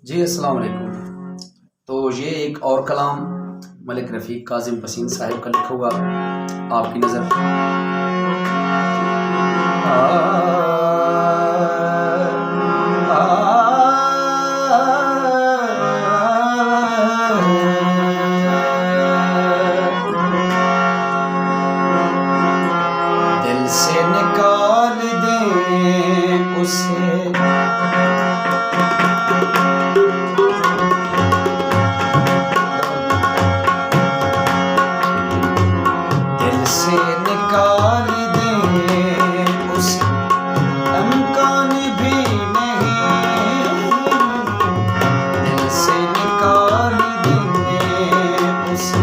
जी अस्सलाम वालेकुम। तो ये एक और कलाम मलिक रफ़ीक काज़िम पसीन साहिब का लिखा हुआ आपकी नज़र। दिल से निकाल दें उसे, दिल से निकाल दें उसे, इम्कान भी नहीं। दिल से निकाल दें उसे,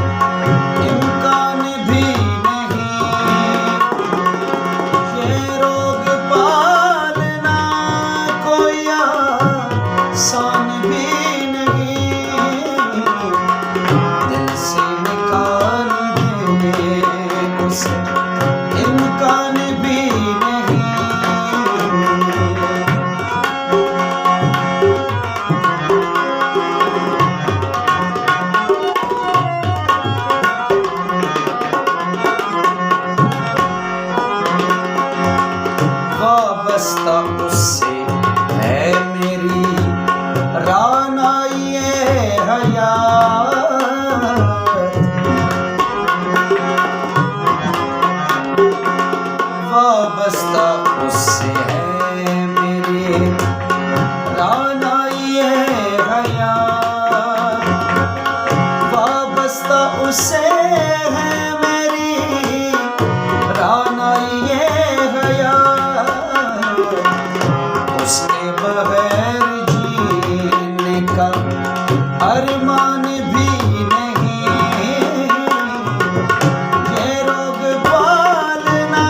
इम्कान भी नहीं। ये रोग पालना कोई आसान भी नहीं। दिल से निकाल दें उसे, इम्कान भी नहीं। वाबस्ता उससे है मेरी राना ये हयात। वाबस्ता उससे है मेरी राना ये हयात। वाबस्ता उससे है मेरी राना ये हयात। उसके बगैर जीने का अरमान भी नहीं। ये रोग पालना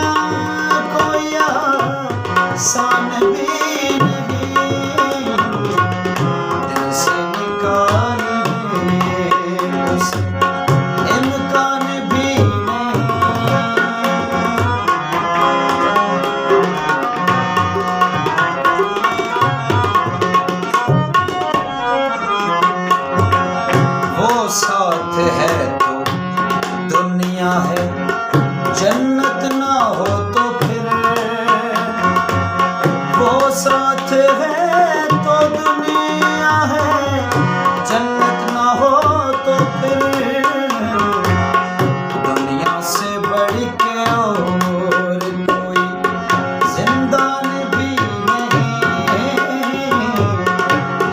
कोई आसान भी नहीं। दिल से निकाल दें उसे, इम्कान भी नहीं। वो साथ है तो दुनिया है, जन्नत ना हो तो फिर। वो साथ है तो दुनिया है, जन्नत ना हो तो फिर। दुनिया से बढ़ के और कोई जिंदान भी नहीं।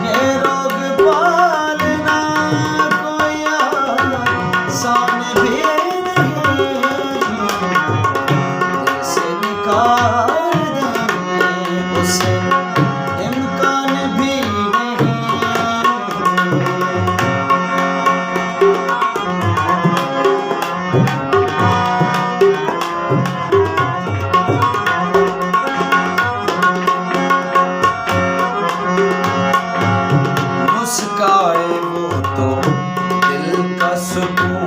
ये रोग पालना कोई आसान भी नहीं। दिल से निकाल दें उसे, इम्कान भी नहीं। मुस्काए वो तो दिल का सुकून,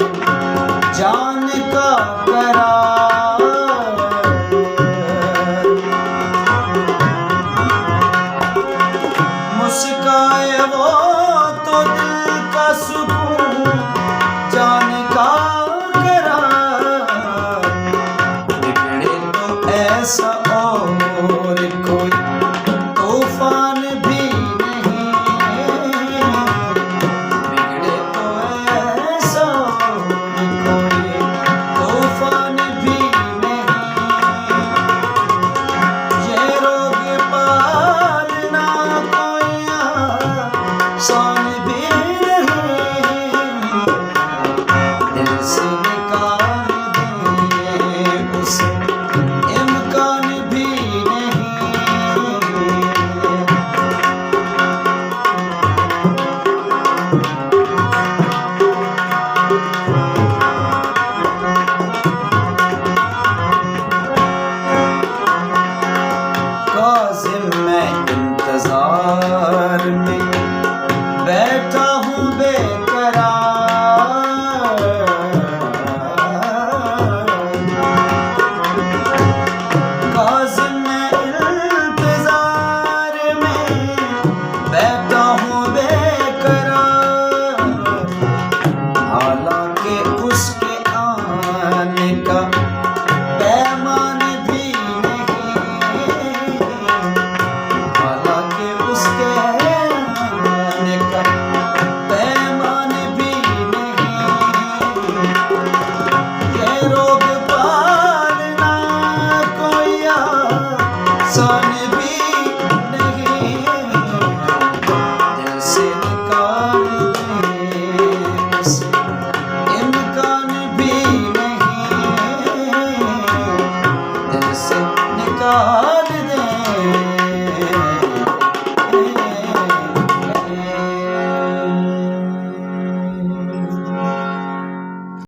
जान का करार। मुस्काए वो